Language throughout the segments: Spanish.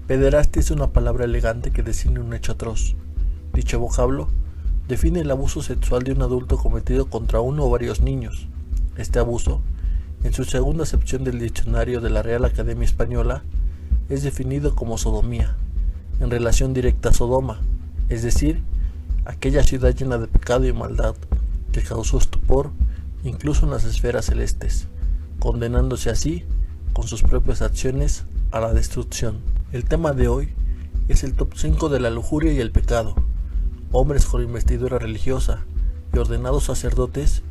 Pederastia es una palabra elegante que designa un hecho atroz. Dicho vocablo define el abuso sexual de un adulto cometido contra uno o varios niños. Este abuso, en su segunda acepción del diccionario de la Real Academia Española, es definido como sodomía, en relación directa a Sodoma, es decir, aquella ciudad llena de pecado y maldad que causó estupor incluso en las esferas celestes, condenándose así, con sus propias acciones, a la destrucción. El tema de hoy es el top 5 de la lujuria y el pecado. Hombres con investidura religiosa y ordenados sacerdotes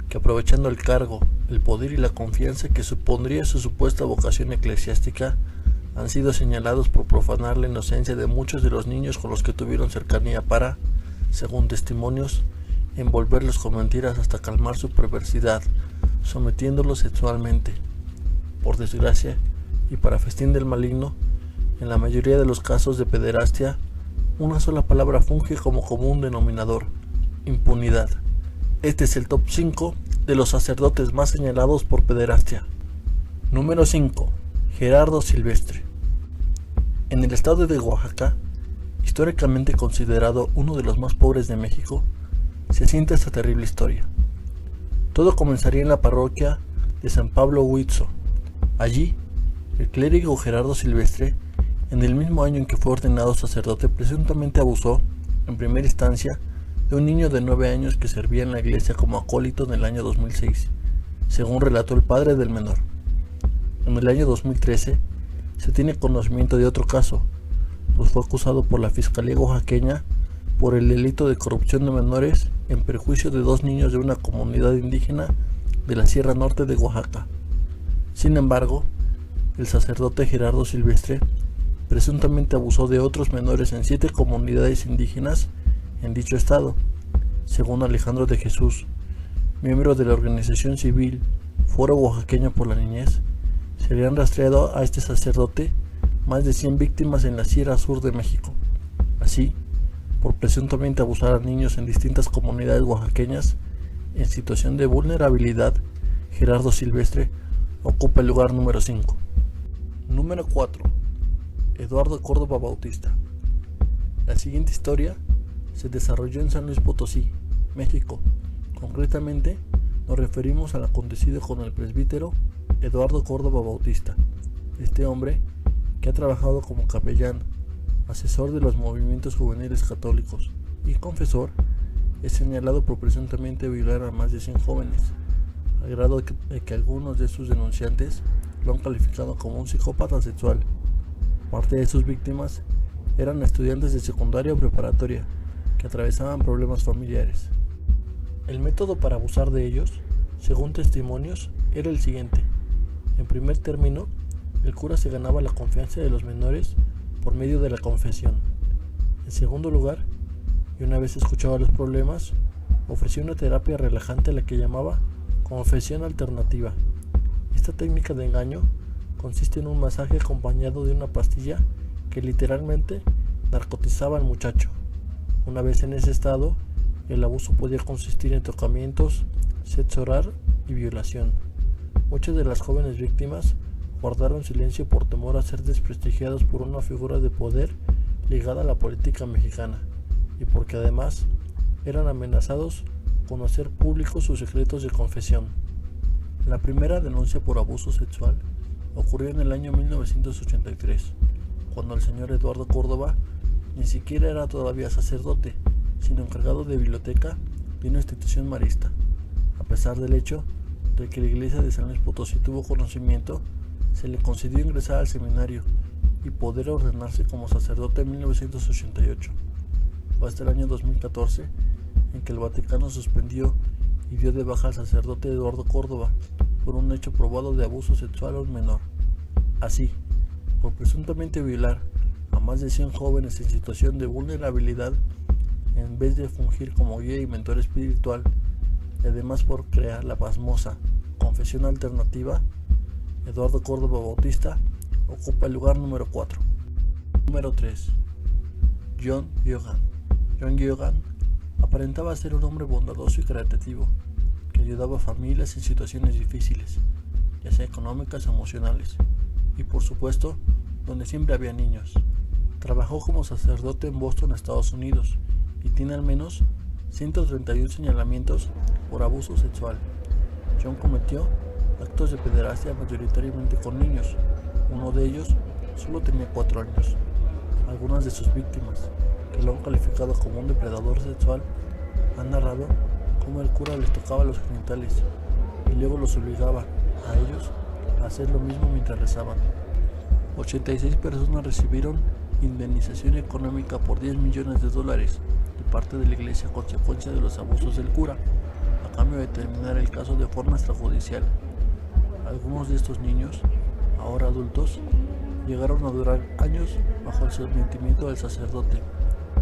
que, aprovechando el cargo, el poder y la confianza que supondría su supuesta vocación eclesiástica, han sido señalados por profanar la inocencia de muchos de los niños con los que tuvieron cercanía para, según testimonios, envolverlos con mentiras hasta calmar su perversidad, sometiéndolos sexualmente. Por desgracia, y para festín del maligno, en la mayoría de los casos de pederastia, una sola palabra funge como común denominador: impunidad. Este es el top 5 de los sacerdotes más señalados por pederastia. Número 5. Gerardo Silvestre. En el estado de Oaxaca, históricamente considerado uno de los más pobres de México, se asienta esta terrible historia. Todo comenzaría en la parroquia de San Pablo Huitzo. Allí, el clérigo Gerardo Silvestre, en el mismo año en que fue ordenado sacerdote, presuntamente abusó, en primera instancia, de un niño de 9 años que servía en la iglesia como acólito en el año 2006, según relató el padre del menor. En el año 2013, se tiene conocimiento de otro caso, pues fue acusado por la Fiscalía oaxaqueña por el delito de corrupción de menores en perjuicio de 2 niños de una comunidad indígena de la Sierra Norte de Oaxaca. Sin embargo, el sacerdote Gerardo Silvestre presuntamente abusó de otros menores en 7 comunidades indígenas en dicho estado. Según Alejandro de Jesús, miembro de la organización civil Foro Oaxaqueño por la Niñez, se le han rastreado a este sacerdote más de 100 víctimas en la Sierra Sur de México. Así, por presuntamente abusar a niños en distintas comunidades oaxaqueñas en situación de vulnerabilidad, Gerardo Silvestre ocupa el lugar número 5. Número 4. Eduardo Córdoba Bautista. La siguiente historia se desarrolló en San Luis Potosí, México. Concretamente, nos referimos al acontecido con el presbítero Eduardo Córdoba Bautista. Este hombre, que ha trabajado como capellán, asesor de los movimientos juveniles católicos y confesor, es señalado por presuntamente violar a más de 100 jóvenes, al grado de que algunos de sus denunciantes lo han calificado como un psicópata sexual. Parte de sus víctimas eran estudiantes de secundaria o preparatoria que atravesaban problemas familiares. El método para abusar de ellos, según testimonios, era el siguiente. En primer término, el cura se ganaba la confianza de los menores por medio de la confesión. En segundo lugar, y una vez escuchaba los problemas, ofrecía una terapia relajante a la que llamaba confesión alternativa. Esta técnica de engaño consiste en un masaje acompañado de una pastilla que literalmente narcotizaba al muchacho. Una vez en ese estado, el abuso podía consistir en tocamientos, sexo oral y violación. Muchas de las jóvenes víctimas guardaron silencio por temor a ser desprestigiados por una figura de poder ligada a la política mexicana, y porque además eran amenazados con hacer públicos sus secretos de confesión. La primera denuncia por abuso sexual ocurrió en el año 1983, cuando el señor Eduardo Córdoba ni siquiera era todavía sacerdote, sino encargado de biblioteca de una institución marista. A pesar del hecho de que la iglesia de San Luis Potosí tuvo conocimiento, se le concedió ingresar al seminario y poder ordenarse como sacerdote en 1988. Fue hasta el año 2014 en que el Vaticano suspendió y dio de baja al sacerdote Eduardo Córdoba por un hecho probado de abuso sexual a un menor. Así, por presuntamente violar a más de 100 jóvenes en situación de vulnerabilidad, en vez de fungir como guía y mentor espiritual, y además por crear la pasmosa confesión alternativa, Eduardo Córdoba Bautista ocupa el lugar número 4. Número 3. John Giogan. John Giogan aparentaba ser un hombre bondadoso y caritativo, que ayudaba a familias en situaciones difíciles, ya sea económicas o emocionales, y por supuesto, donde siempre había niños. Trabajó como sacerdote en Boston, Estados Unidos, y tiene al menos 131 señalamientos por abuso sexual. John cometió actos de pederastia mayoritariamente con niños. Uno de ellos solo tenía 4 años. Algunas de sus víctimas, que lo han calificado como un depredador sexual, han narrado cómo el cura les tocaba los genitales y luego los obligaba a ellos a hacer lo mismo mientras rezaban. 86 personas recibieron indemnización económica por $10 millones de parte de la iglesia a consecuencia de los abusos del cura, a cambio de terminar el caso de forma extrajudicial. Algunos de estos niños, ahora adultos, llegaron a durar años bajo el sometimiento del sacerdote,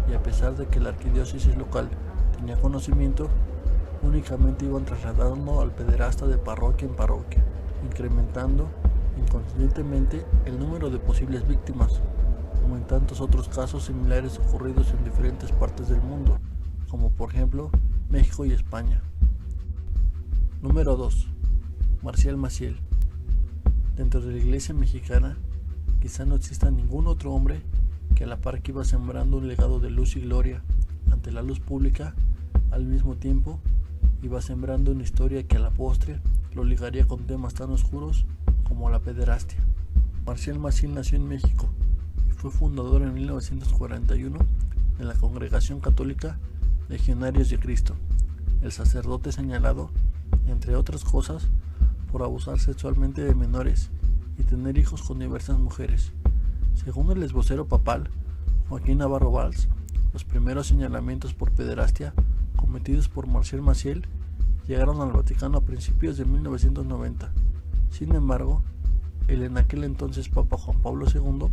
y a pesar de que la arquidiócesis local tenía conocimiento, únicamente iban trasladando al pederasta de parroquia en parroquia, incrementando inconscientemente el número de posibles víctimas, como en tantos otros casos similares ocurridos en diferentes partes del mundo, como por ejemplo México y España. Número 2. Marcial Maciel. Dentro de la iglesia mexicana, quizá no exista ningún otro hombre que a la par que iba sembrando un legado de luz y gloria ante la luz pública, al mismo tiempo iba sembrando una historia que a la postre lo ligaría con temas tan oscuros como la pederastia. Marcial Maciel nació en México y fue fundador en 1941 de la Congregación Católica Legionarios de Cristo. El sacerdote señalado, entre otras cosas, por abusar sexualmente de menores y tener hijos con diversas mujeres. Según el esvocero papal, Joaquín Navarro Valls, los primeros señalamientos por pederastia cometidos por Marcial Maciel llegaron al Vaticano a principios de 1990. Sin embargo, el en aquel entonces Papa Juan Pablo II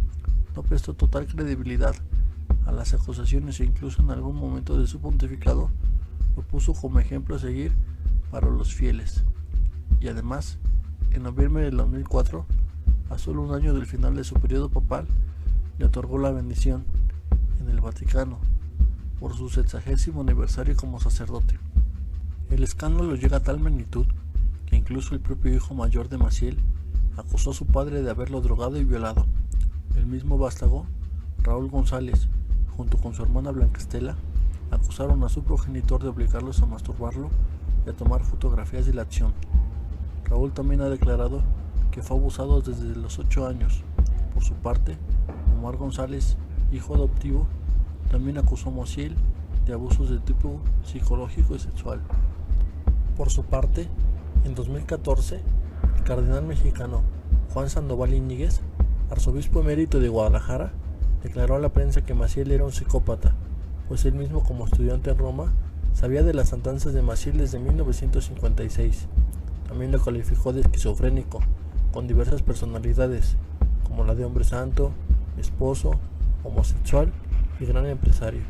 no prestó total credibilidad a las acusaciones e incluso en algún momento de su pontificado lo puso como ejemplo a seguir para los fieles. Y además, en noviembre del 2004, a solo un año del final de su periodo papal, le otorgó la bendición en el Vaticano por su 60º aniversario como sacerdote. El escándalo llega a tal magnitud que incluso el propio hijo mayor de Maciel acusó a su padre de haberlo drogado y violado. El mismo vástago, Raúl González, junto con su hermana Blanca Estela, acusaron a su progenitor de obligarlos a masturbarlo y a tomar fotografías de la acción. Raúl también ha declarado que fue abusado desde los 8 años. Por su parte, Omar González, hijo adoptivo, también acusó a Maciel de abusos de tipo psicológico y sexual. Por su parte, en 2014, el cardenal mexicano Juan Sandoval Íñiguez, arzobispo emérito de Guadalajara, declaró a la prensa que Maciel era un psicópata, pues él mismo como estudiante en Roma sabía de las andanzas de Maciel desde 1956. También lo calificó de esquizofrénico, con diversas personalidades, como la de hombre santo, esposo, homosexual y gran empresario.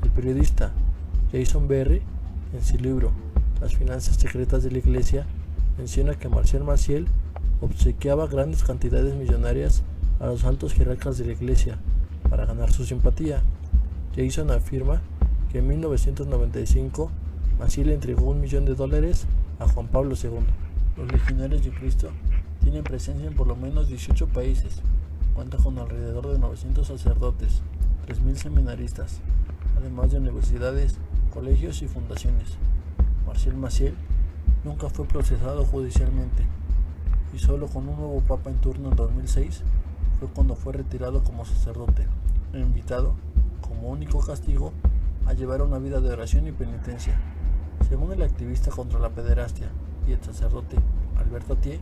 El periodista Jason Berry, en su libro Las finanzas secretas de la Iglesia, menciona que Marcial Maciel obsequiaba grandes cantidades millonarias a los altos jerarcas de la Iglesia para ganar su simpatía. Jason afirma que en 1995 Maciel entregó $1 millón a Juan Pablo II. Los Legionarios de Cristo tienen presencia en por lo menos 18 países, cuenta con alrededor de 900 sacerdotes, 3.000 seminaristas, además de universidades, colegios y fundaciones. Marcial Maciel nunca fue procesado judicialmente y solo con un nuevo papa en turno en 2006 fue cuando fue retirado como sacerdote e invitado, como único castigo, a llevar una vida de oración y penitencia. Según el activista contra la pederastia y el sacerdote Alberto Thié,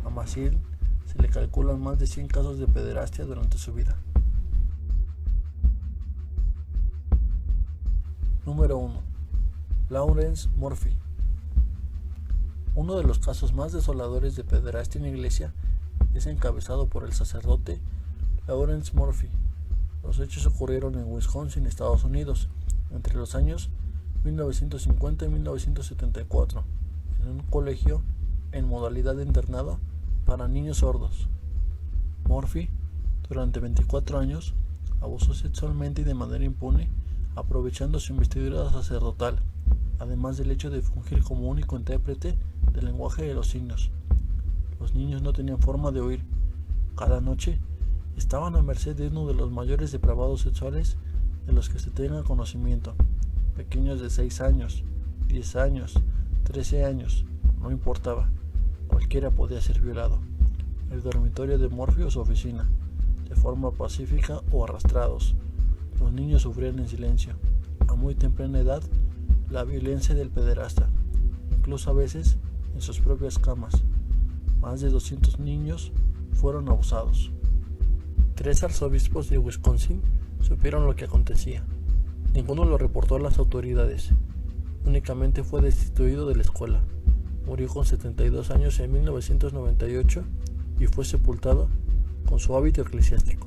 a Maciel se le calculan más de 100 casos de pederastia durante su vida. Número 1. Lawrence Murphy. Uno de los casos más desoladores de pederastia en la iglesia es encabezado por el sacerdote Lawrence Murphy. Los hechos ocurrieron en Wisconsin, Estados Unidos, entre los años 1950 y 1974, en un colegio en modalidad de internado para niños sordos. Murphy, durante 24 años, abusó sexualmente y de manera impune, aprovechando su investidura sacerdotal, además del hecho de fungir como único intérprete del lenguaje de los signos. Los niños no tenían forma de oír. Cada noche estaban a merced de uno de los mayores depravados sexuales de los que se tenga conocimiento. Pequeños de 6 años, 10 años, 13 años, no importaba, cualquiera podía ser violado. El dormitorio de Morphy o su oficina, de forma pacífica o arrastrados. Los niños sufrían en silencio, a muy temprana edad, la violencia del pederasta, incluso a veces en sus propias camas. Más de 200 niños fueron abusados. 3 arzobispos de Wisconsin supieron lo que acontecía. Ninguno lo reportó a las autoridades. Únicamente fue destituido de la escuela. Murió con 72 años en 1998 y fue sepultado con su hábito eclesiástico.